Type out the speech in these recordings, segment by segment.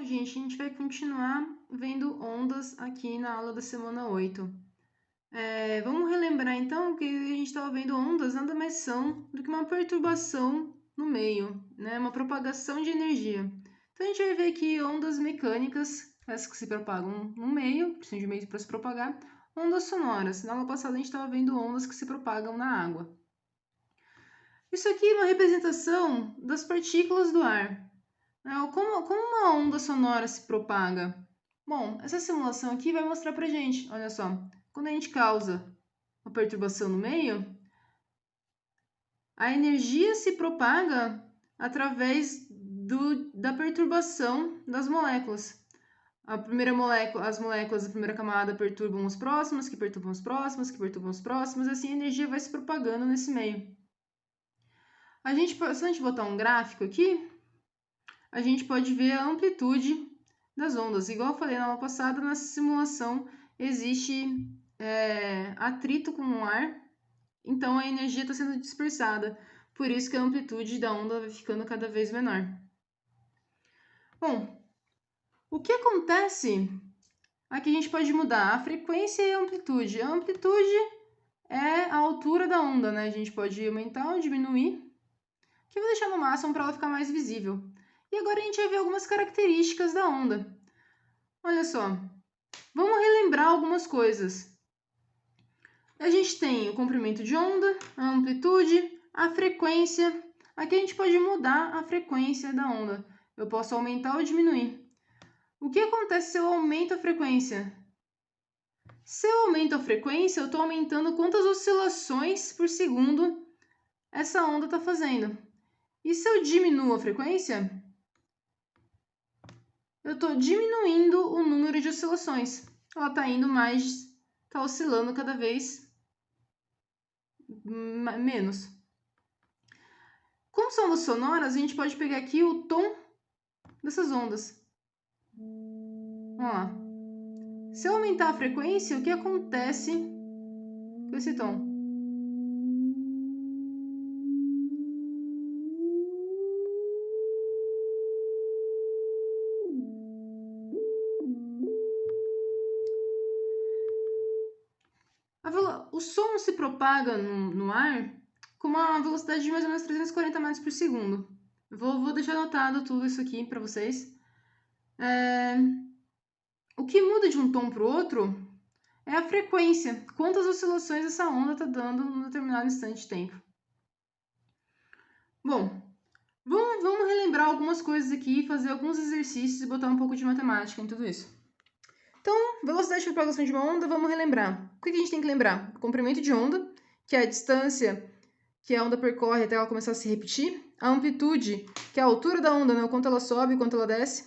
Bom, gente, a gente vai continuar vendo ondas aqui na aula da semana 8. Vamos relembrar então que a gente estava vendo ondas nada mais são do que uma perturbação no meio, né? Uma propagação de energia. Então a gente vai ver aqui ondas mecânicas, essas que se propagam no meio, precisam de meio para se propagar, ondas sonoras. Na aula passada a gente estava vendo ondas que se propagam na água. Isso aqui é uma representação das partículas do ar. Como uma onda sonora se propaga? Bom, essa simulação aqui vai mostrar pra gente, olha só, quando a gente causa uma perturbação no meio, a energia se propaga através da perturbação das moléculas. As moléculas da primeira camada perturbam os próximos, que perturbam os próximos, que perturbam os próximos, assim a energia vai se propagando nesse meio. Se a gente botar um gráfico aqui, a gente pode ver a amplitude das ondas. Igual eu falei na aula passada, nessa simulação existe atrito com o ar, então a energia está sendo dispersada. Por isso que a amplitude da onda vai ficando cada vez menor. Bom, o que acontece? Aqui a gente pode mudar a frequência e a amplitude. A amplitude é a altura da onda, né? A gente pode aumentar ou diminuir. Que eu vou deixar no máximo para ela ficar mais visível. E agora a gente vai ver algumas características da onda. Olha só, vamos relembrar algumas coisas. A gente tem o comprimento de onda, a amplitude, a frequência. Aqui a gente pode mudar a frequência da onda. Eu posso aumentar ou diminuir. O que acontece se eu aumento a frequência? Se eu aumento a frequência, eu estou aumentando quantas oscilações por segundo essa onda está fazendo. E se eu diminuo a frequência, eu estou diminuindo o número de oscilações. Ela está oscilando cada vez menos. Como são ondas sonoras, a gente pode pegar aqui o tom dessas ondas. Vamos lá. Se eu aumentar a frequência, o que acontece com esse tom? O som se propaga no ar com uma velocidade de mais ou menos 340 metros por segundo. Vou deixar anotado tudo isso aqui para vocês. O que muda de um tom para o outro é a frequência, quantas oscilações essa onda está dando num determinado instante de tempo. Bom, vamos relembrar algumas coisas aqui, fazer alguns exercícios e botar um pouco de matemática em tudo isso. Então, velocidade de propagação de uma onda, vamos relembrar. O que a gente tem que lembrar? O comprimento de onda, que é a distância que a onda percorre até ela começar a se repetir. A amplitude, que é a altura da onda, né? O quanto ela sobe, o quanto ela desce.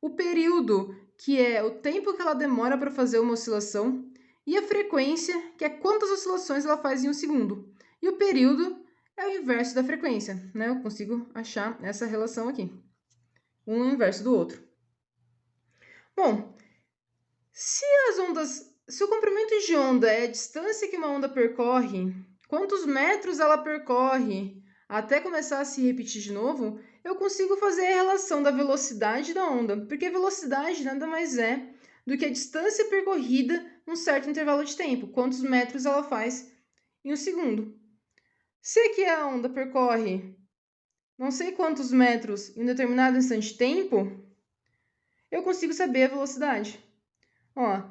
O período, que é o tempo que ela demora para fazer uma oscilação. E a frequência, que é quantas oscilações ela faz em um segundo. E o período é o inverso da frequência, né? Eu consigo achar essa relação aqui. Um é o inverso do outro. Bom, se o comprimento de onda é a distância que uma onda percorre, quantos metros ela percorre até começar a se repetir de novo, eu consigo fazer a relação da velocidade da onda, porque a velocidade nada mais é do que a distância percorrida num certo intervalo de tempo, quantos metros ela faz em um segundo. Se aqui a onda percorre não sei quantos metros em um determinado instante de tempo, eu consigo saber a velocidade. Ó,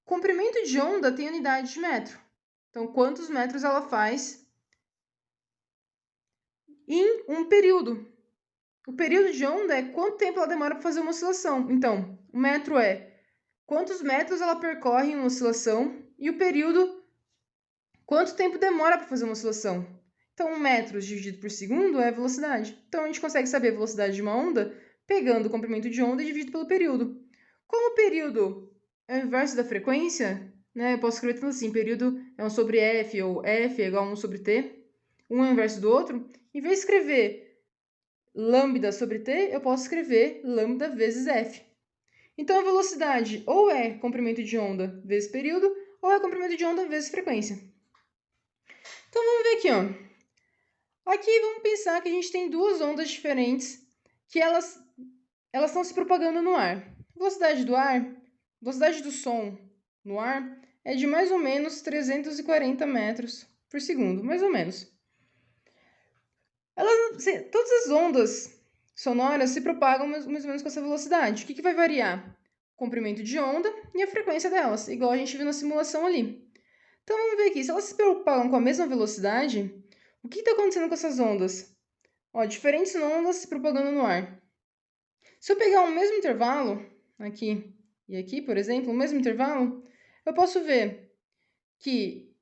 comprimento de onda tem unidade de metro. Então, quantos metros ela faz em um período? O período de onda é quanto tempo ela demora para fazer uma oscilação. Então, o metro é quantos metros ela percorre em uma oscilação e o período, quanto tempo demora para fazer uma oscilação. Então, 1 metro dividido por segundo é a velocidade. Então, a gente consegue saber a velocidade de uma onda pegando o comprimento de onda e dividido pelo período. Como o período é o inverso da frequência, né? Eu posso escrever tanto assim, período é 1 sobre f, ou f é igual a 1 sobre t, um é o inverso do outro. Em vez de escrever lambda sobre t, eu posso escrever lambda vezes f. Então, a velocidade ou é comprimento de onda vezes período, ou é comprimento de onda vezes frequência. Então, vamos ver aqui, ó. Aqui, vamos pensar que a gente tem duas ondas diferentes, que elas elas estão se propagando no ar. Velocidade do som no ar é de mais ou menos 340 metros por segundo, mais ou menos. Todas as ondas sonoras se propagam mais ou menos com essa velocidade. O que vai variar? O comprimento de onda e a frequência delas, igual a gente viu na simulação ali. Então vamos ver aqui, se elas se propagam com a mesma velocidade, o que está acontecendo com essas ondas? Ó, diferentes ondas se propagando no ar. Se eu pegar o mesmo intervalo, aqui e aqui, por exemplo, o mesmo intervalo, eu posso ver que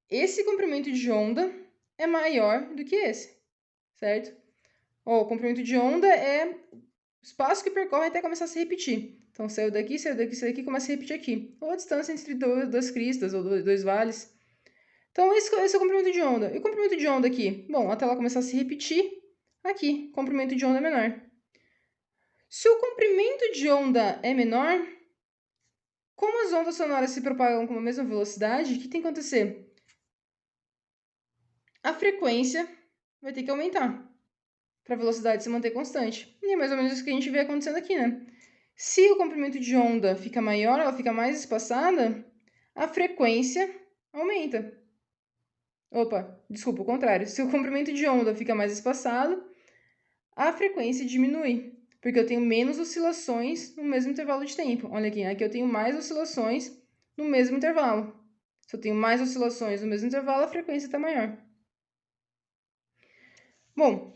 esse comprimento de onda é maior do que esse, certo? Ó, o comprimento de onda é o espaço que percorre até começar a se repetir. Então, saiu daqui, saiu daqui, começa a repetir aqui. Ou a distância entre duas cristas, ou dois vales. Então, esse é o comprimento de onda. E o comprimento de onda aqui? Bom, até ela começar a se repetir, aqui, comprimento de onda é menor. Se o comprimento de onda é menor, como as ondas sonoras se propagam com a mesma velocidade, o que tem que acontecer? A frequência vai ter que aumentar para a velocidade se manter constante. E é mais ou menos isso que a gente vê acontecendo aqui, né? Se o comprimento de onda fica maior, ela fica mais espaçada, a frequência aumenta. Opa, desculpa, o contrário. Se o comprimento de onda fica mais espaçado, a frequência diminui, porque eu tenho menos oscilações no mesmo intervalo de tempo. Olha aqui eu tenho mais oscilações no mesmo intervalo. Se eu tenho mais oscilações no mesmo intervalo, a frequência está maior. Bom,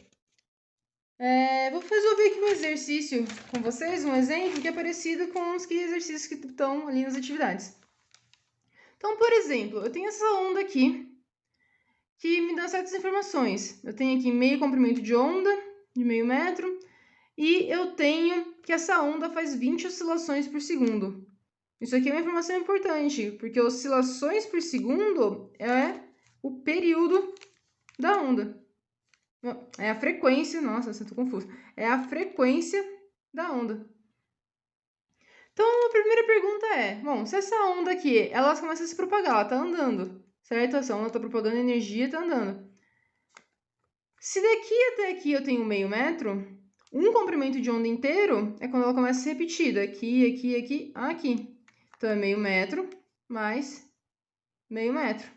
vou resolver aqui um exercício com vocês, um exemplo que é parecido com os exercícios que estão ali nas atividades. Então, por exemplo, eu tenho essa onda aqui, que me dá certas informações. Eu tenho aqui meio comprimento de onda, de meio metro, e eu tenho que essa onda faz 20 oscilações por segundo. Isso aqui é uma informação importante, porque oscilações por segundo é o período da onda. É a frequência, nossa, eu tô confuso. É a frequência da onda. Então, a primeira pergunta é, bom, se essa onda aqui, ela começa a se propagar, ela tá andando, certo? Essa onda tá propagando energia, tá andando. Se daqui até aqui eu tenho meio metro, um comprimento de onda inteiro é quando ela começa a se repetir, daqui, aqui, aqui, aqui. Então, é meio metro mais meio metro.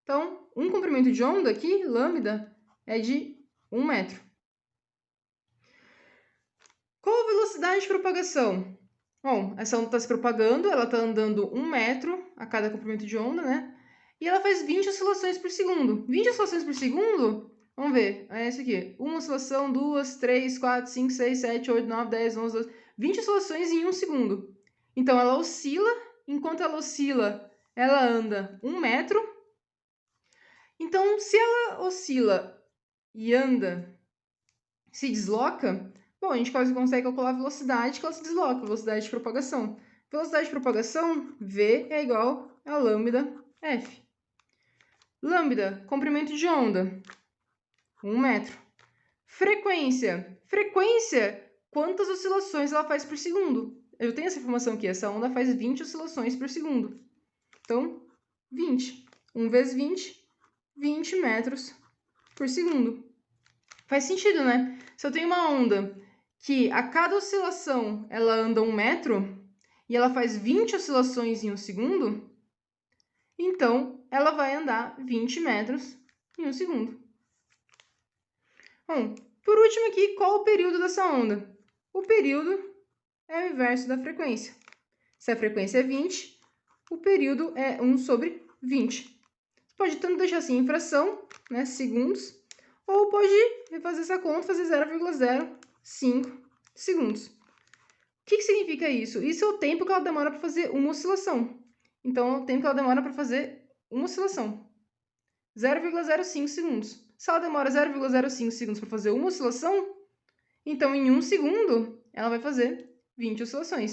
Então, um comprimento de onda aqui, lambda, é de 1 metro. Qual a velocidade de propagação? Bom, essa onda está se propagando, ela está andando 1 metro a cada comprimento de onda, né? E ela faz 20 oscilações por segundo. 20 oscilações por segundo, vamos ver, é esse aqui. 1 oscilação, 2, 3, 4, 5, 6, 7, 8, 9, 10, 11, 12... 20 oscilações em 1 segundo. Então, ela oscila, enquanto ela oscila, ela anda 1 metro. Então, se ela oscila e anda, se desloca, bom, a gente quase consegue calcular a velocidade que ela se desloca, velocidade de propagação. Velocidade de propagação, V é igual a lambda F. Lambda, comprimento de onda, 1 metro. Frequência. Frequência, quantas oscilações ela faz por segundo. Eu tenho essa informação aqui, essa onda faz 20 oscilações por segundo. Então, 20. 1 vezes 20, 20 metros por segundo. Faz sentido, né? Se eu tenho uma onda que a cada oscilação ela anda 1 metro e ela faz 20 oscilações em 1 segundo, então ela vai andar 20 metros em 1 segundo. Bom, por último aqui, qual o período dessa onda? O período é o inverso da frequência. Se a frequência é 20, o período é 1 sobre 20. Você pode tanto deixar assim em fração, né, segundos, ou pode fazer essa conta, fazer 0,05 segundos. O que significa isso? Isso é o tempo que ela demora para fazer uma oscilação. Então, é o tempo que ela demora para fazer uma oscilação. 0,05 segundos. Se ela demora 0,05 segundos para fazer uma oscilação, então em 1 segundo ela vai fazer 20 oscilações.